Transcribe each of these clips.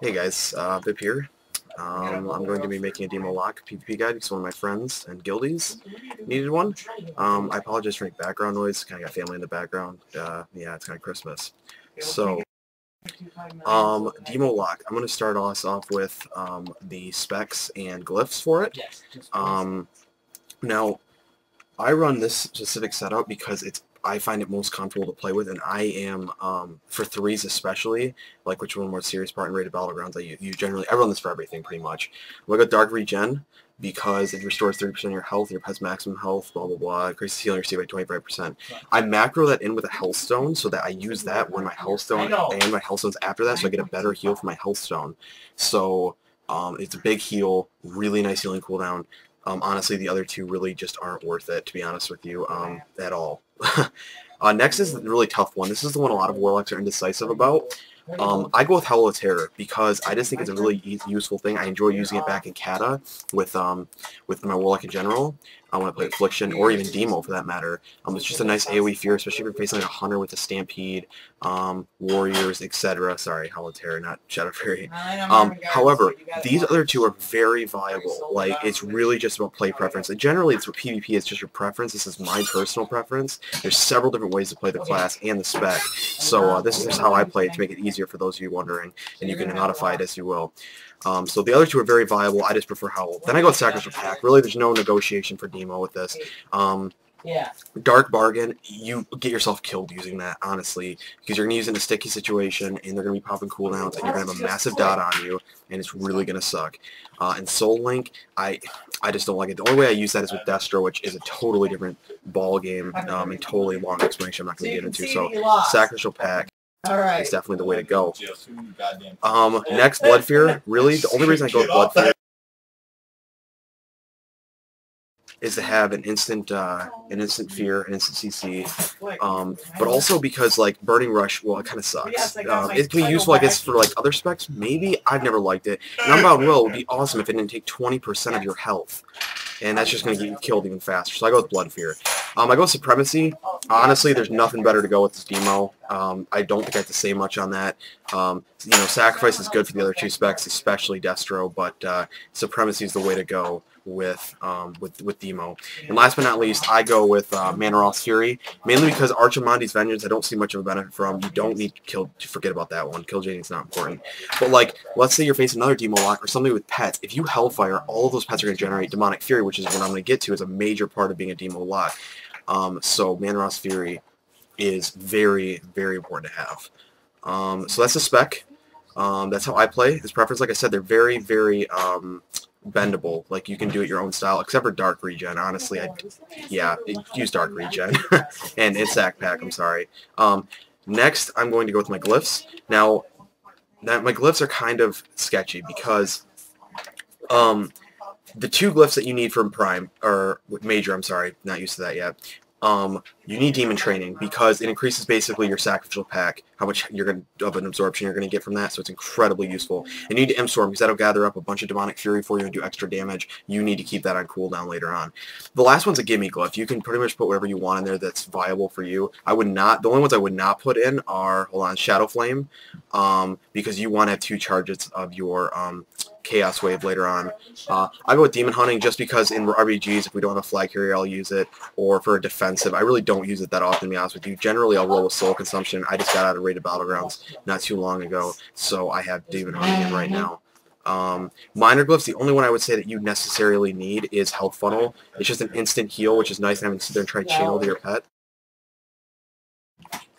Hey guys, Vip here. I'm going to be making a demo lock PvP guide because one of my friends and guildies needed one. I apologize for any background noise. Kind of got family in the background. Yeah, it's kind of Christmas. So, demo lock. I'm going to start us off with the specs and glyphs for it. Now, I run this specific setup because I find it most comfortable to play with, and I am, for threes especially, like which one more serious part in rated battlegrounds, I run this for everything pretty much. I got Dark Regen because it restores 30% of your health, your pet's maximum health, blah blah blah, increases healing receipt by 25%. I macro that in with a health stone so that I use that when my health stone and my health stones after that, so I get a better heal for my health stone. So it's a big heal, really nice healing cooldown. Honestly, the other two really just aren't worth it, to be honest with you, at all. Next is the really tough one. This is the one a lot of Warlocks are indecisive about. I go with Howl of Terror because I just think it's a really useful thing. I enjoy using it back in Kata with my Warlock in general. When I play Affliction, or even Demo for that matter. It's just a nice AoE fear, especially if you're facing like a Hunter with a Stampede, Warriors, etc. Sorry, Howl of Terror, not Shadow Fury. However, these other two are very viable. Like, it's really just about play preference. And generally, it's for PvP, it's just your preference. This is my personal preference. There's several different ways to play the class and the spec. So this is just how I play it to make it easier for those of you wondering, and you can modify it as you will. So the other two are very viable. I just prefer Howl. Then I go with Sacrificial Pack. Really, there's no negotiation for Demo with this. Dark Bargain, you get yourself killed using that, honestly, because you're going to use it in a sticky situation, and they're going to be popping cooldowns, and you're going to have a massive dot on you, and it's really going to suck. And Soul Link, I just don't like it. The only way I use that is with Destro, which is a totally different ball game, and totally long explanation I'm not going to get into. So Sacrificial Pack. It's definitely the way to go. Next, Blood Fear. Really, the only reason I go with Blood Fear is to have an instant fear, an instant CC, but also because like Burning Rush, well, it kind of sucks. It can be useful, I guess, for like other specs. Maybe I've never liked it. And Unbound Will would be awesome if it didn't take 20% of your health, and that's just going to get you killed even faster. So I go with Blood Fear. I go with Supremacy. Honestly, there's nothing better to go with this demo. I don't think I have to say much on that. Sacrifice is good for the other two specs, especially Destro, but Supremacy is the way to go with Demo. And last but not least, I go with Manoroth's Fury, mainly because Archimonde's Vengeance I don't see much of a benefit from. You don't need Kill to forget about that one. Kill Jaden's not important. But like, let's say you're facing another Demo lock or something with pets. If you Hellfire, all of those pets are going to generate Demonic Fury, which is what I'm going to get to as a major part of being a Demo lock. So Manoroth's Fury is very, very important to have. So that's the spec. That's how I play. This preference, like I said, they're very, very bendable. Like, you can do it your own style, except for Dark Regen. Honestly, use Dark Regen. And it's Sac Pack, I'm sorry. Next, I'm going to go with my glyphs. Now, my glyphs are kind of sketchy because the two glyphs that you need from Prime, or Major, I'm sorry, not used to that yet. You need Demon Training because it increases basically your Sacrificial Pack, how much of an absorption you're going to get from that, so it's incredibly useful. And you need to M-Storm because that'll gather up a bunch of Demonic Fury for you and do extra damage. You need to keep that on cooldown later on. The last one's a Gimme Glyph. You can pretty much put whatever you want in there that's viable for you. The only ones I would not put in are, Shadow Flame, because you want to have 2 charges of your Chaos Wave later on. I go with Demon Hunting just because in RBGs, if we don't have a flag carrier, I'll use it. Or for a defensive, I really don't use it that often, to be honest with you. Generally, I'll roll with Soul Consumption. I just got out of rated battlegrounds not too long ago, so I have Demon Hunting in right now. Minor Glyphs, the only one I would say that you necessarily need is Health Funnel. It's just an instant heal, which is nice having to sit there and try to channel to your pet.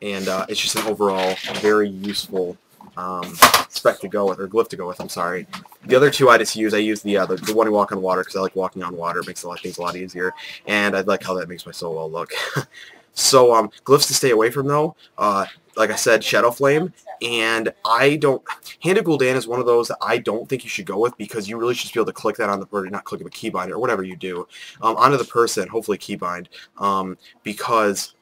And it's just an overall very useful spec to go with, or glyph to go with, I'm sorry. The other two I use the one you walk on water because I like walking on water. It makes things a lot easier, and I like how that makes my soul well look. So glyphs to stay away from though, like I said, Shadow Flame, and Hand of Gul'dan is one of those that I don't think you should go with because you really should be able to click that on the, or not click it, but keybind it, or whatever you do, onto the person, hopefully keybind, because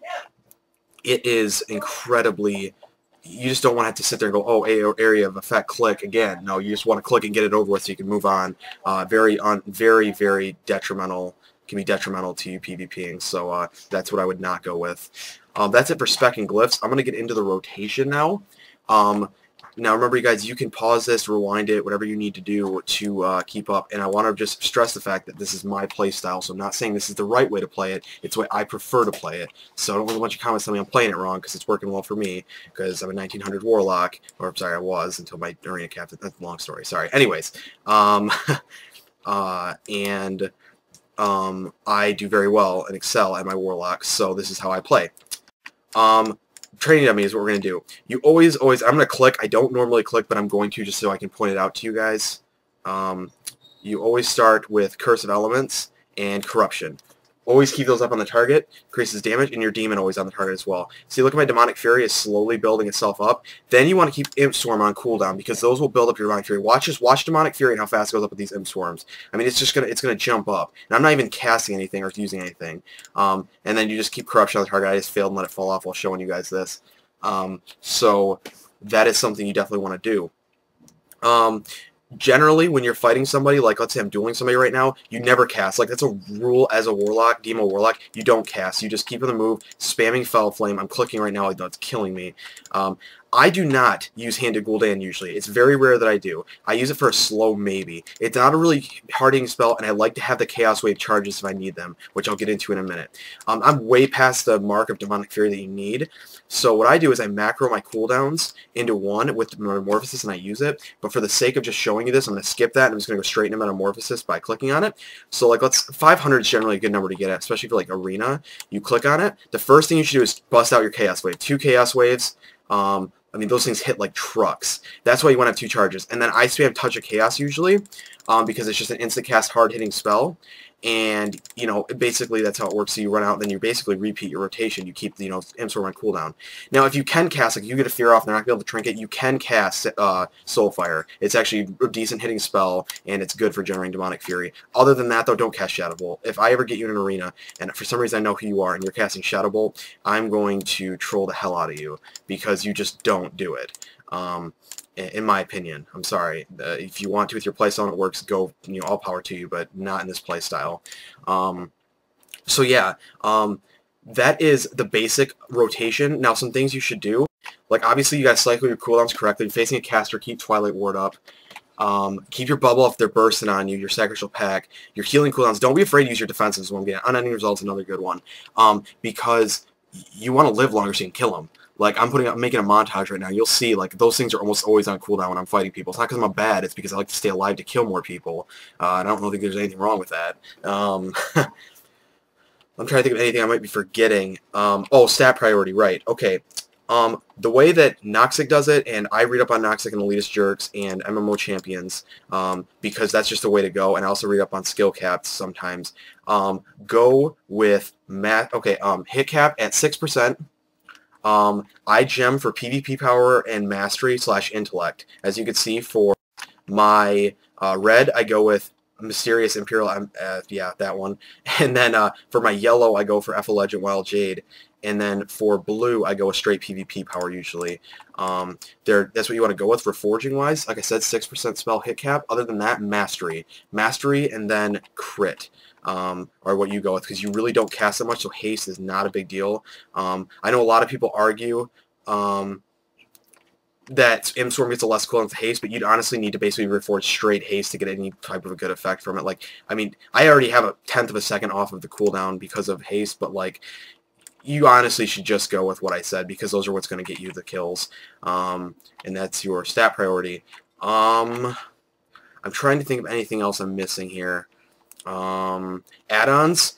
it is incredibly, you just don't want to have to sit there and go, oh, area of effect, click again. No, you just want to click and get it over with so you can move on. Very, very detrimental. Can be detrimental to you PvPing. So that's what I would not go with. That's it for spec and glyphs. I'm going to get into the rotation now. Now remember, you guys, you can pause this, rewind it, whatever you need to do to keep up. And I want to just stress the fact that this is my play style, so I'm not saying this is the right way to play it. It's the way I prefer to play it. So I don't want a bunch of comments telling me I'm playing it wrong, because it's working well for me, because I'm a 1900 Warlock, or I'm sorry, I was until my Arena Captain. That's a long story. Sorry. Anyways, I do very well and excel at my Warlock, so this is how I play. Training dummy is what we're going to do. You always, I'm going to click. I don't normally click, but I'm going to just so I can point it out to you guys. You always start with Curse of Elements and Corruption. Always keep those up on the target, increases damage, and your demon always on the target as well. See, look at my Demonic Fury is slowly building itself up. Then you want to keep Imp Swarm on cooldown, because those will build up your Demonic Fury. Watch Demonic Fury and how fast it goes up with these Imp Swarms. I mean, it's gonna jump up. And I'm not even casting anything or using anything. And then you just keep Corruption on the target. I just failed and let it fall off while showing you guys this. So that is something you definitely want to do. Generally, when you're fighting somebody, like let's say I'm dueling somebody right now, you never cast. Like that's a rule as a Warlock, Demo Warlock, you don't cast. You just keep on the move, spamming Fell Flame. I'm clicking right now, I know it's killing me. I do not use Handed Gul'dan usually. It's very rare that I do. I use it for a slow maybe. It's not a really hard-hitting spell, and I like to have the Chaos Wave charges if I need them, which I'll get into in a minute. I'm way past the mark of Demonic Fury that you need, so what I do is I macro my cooldowns into 1 with Metamorphosis, and I use it, but for the sake of just showing you this, I'm going to skip that, and I'm just going to go straight into Metamorphosis by clicking on it. So like 500 is generally a good number to get at, especially for like Arena. You click on it, the first thing you should do is bust out your Chaos Wave. 2 Chaos Waves, I mean, those things hit like trucks. That's why you want to have 2 charges. And then I spam Touch of Chaos usually, because it's just an instant cast hard-hitting spell. And, you know, basically that's how it works. So you run out, and then you basically repeat your rotation. You keep, you know, Imp Swarm on cooldown. Now, if you can cast, like you get a Fear off and they're not going to be able to trinket, you can cast Soulfire. It's actually a decent hitting spell, and it's good for generating Demonic Fury. Other than that, though, don't cast Shadow Bolt. If I ever get you in an arena, and for some reason I know who you are, and you're casting Shadow Bolt, I'm going to troll the hell out of you, because you just don't do it. In my opinion. I'm sorry. If you want to with your playstyle and it works, go, you know, all power to you, but not in this playstyle. So yeah, that is the basic rotation. Now, some things you should do, like obviously you guys cycle your cooldowns correctly. Facing a caster, keep Twilight Ward up. Keep your bubble if they're bursting on you, your Sacrificial Pack, your healing cooldowns. Don't be afraid to use your defensives as well. I'm getting Unending Results, another good one. Because you want to live longer so you can kill them. Like, I'm making a montage right now. You'll see, like, those things are almost always on cooldown when I'm fighting people. It's not because I'm bad. It's because I like to stay alive to kill more people. I don't think there's anything wrong with that. I'm trying to think of anything I might be forgetting. Oh, stat priority, right. Okay. The way that Noxic does it, and I read up on Noxic and Elitist Jerks and MMO Champions, because that's just the way to go, and I also read up on skill caps sometimes. Go with hit cap at 6%. I gem for PvP power and mastery / intellect. As you can see, for my red, I go with Mysterious Imperial, yeah, that one. And then for my yellow, I go for Effulgent Wild Jade. And then for blue, I go with straight PvP power usually. That's what you want to go with for forging-wise. Like I said, 6% spell hit cap. Other than that, mastery. Mastery and then crit. Are what you go with, because you really don't cast that much, so haste is not a big deal. I know a lot of people argue that Imp Swarm gets a less cooldown to haste, but you'd honestly need to basically reforge straight haste to get any type of a good effect from it. Like, I mean, I already have a 1/10 of a second off of the cooldown because of haste, but like, you honestly should just go with what I said, because those are what's going to get you the kills. And that's your stat priority. I'm trying to think of anything else I'm missing here. Add-ons,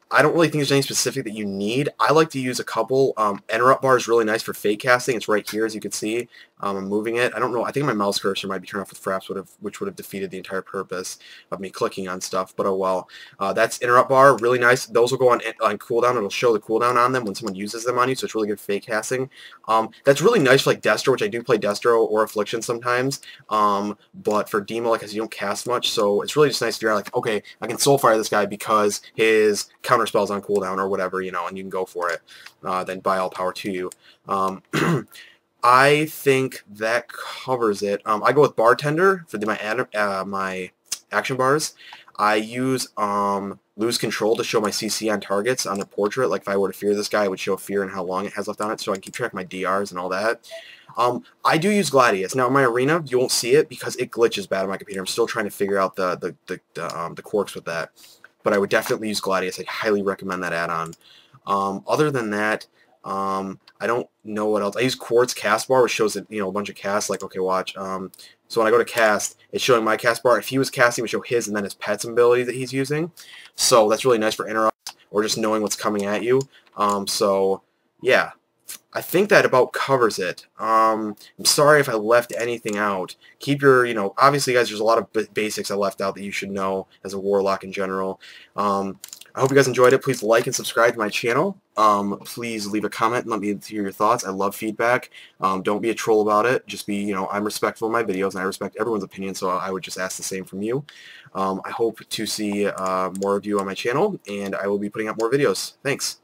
I don't really think there's any specific that you need. I like to use a couple. Interrupt bar is really nice for fake casting. It's right here, as you can see. I'm moving it. I don't know. I think my mouse cursor might be turned off with fraps, which would have defeated the entire purpose of me clicking on stuff. But oh well. That's interrupt bar. Really nice. Those will go on cooldown. It'll show the cooldown on them when someone uses them on you, so it's really good fake casting. That's really nice for like Destro, which I do play Destro or Affliction sometimes. But for Demo, like I said, you don't cast much, so it's really just nice to figure out, like, okay, I can Soulfire this guy because his counter spell's on cooldown or whatever, you know, and you can go for it. Then by all power to you. I think that covers it. I go with Bartender for my action bars. I use lose control to show my CC on targets on the portrait. Like if I were to fear this guy, it would show fear and how long it has left on it, so I can keep track of my DRs and all that. I do use Gladius. Now in my arena, you won't see it because it glitches bad on my computer. I'm still trying to figure out the quirks with that. But I would definitely use Gladius. I highly recommend that add-on. Other than that, I don't know what else. I use Quartz Cast Bar, which shows a bunch of casts. Like, okay, watch. So when I go to cast, it's showing my cast bar. If he was casting, it would show his and then his pet's ability that he's using. So that's really nice for interrupts or just knowing what's coming at you. So yeah, I think that about covers it. I'm sorry if I left anything out. Keep your, obviously, guys, there's a lot of basics I left out that you should know as a warlock in general. I hope you guys enjoyed it. Please like and subscribe to my channel. Please leave a comment and let me hear your thoughts. I love feedback. Don't be a troll about it. Just be, I'm respectful of my videos, and I respect everyone's opinion, so I would just ask the same from you. I hope to see more of you on my channel, and I will be putting out more videos. Thanks.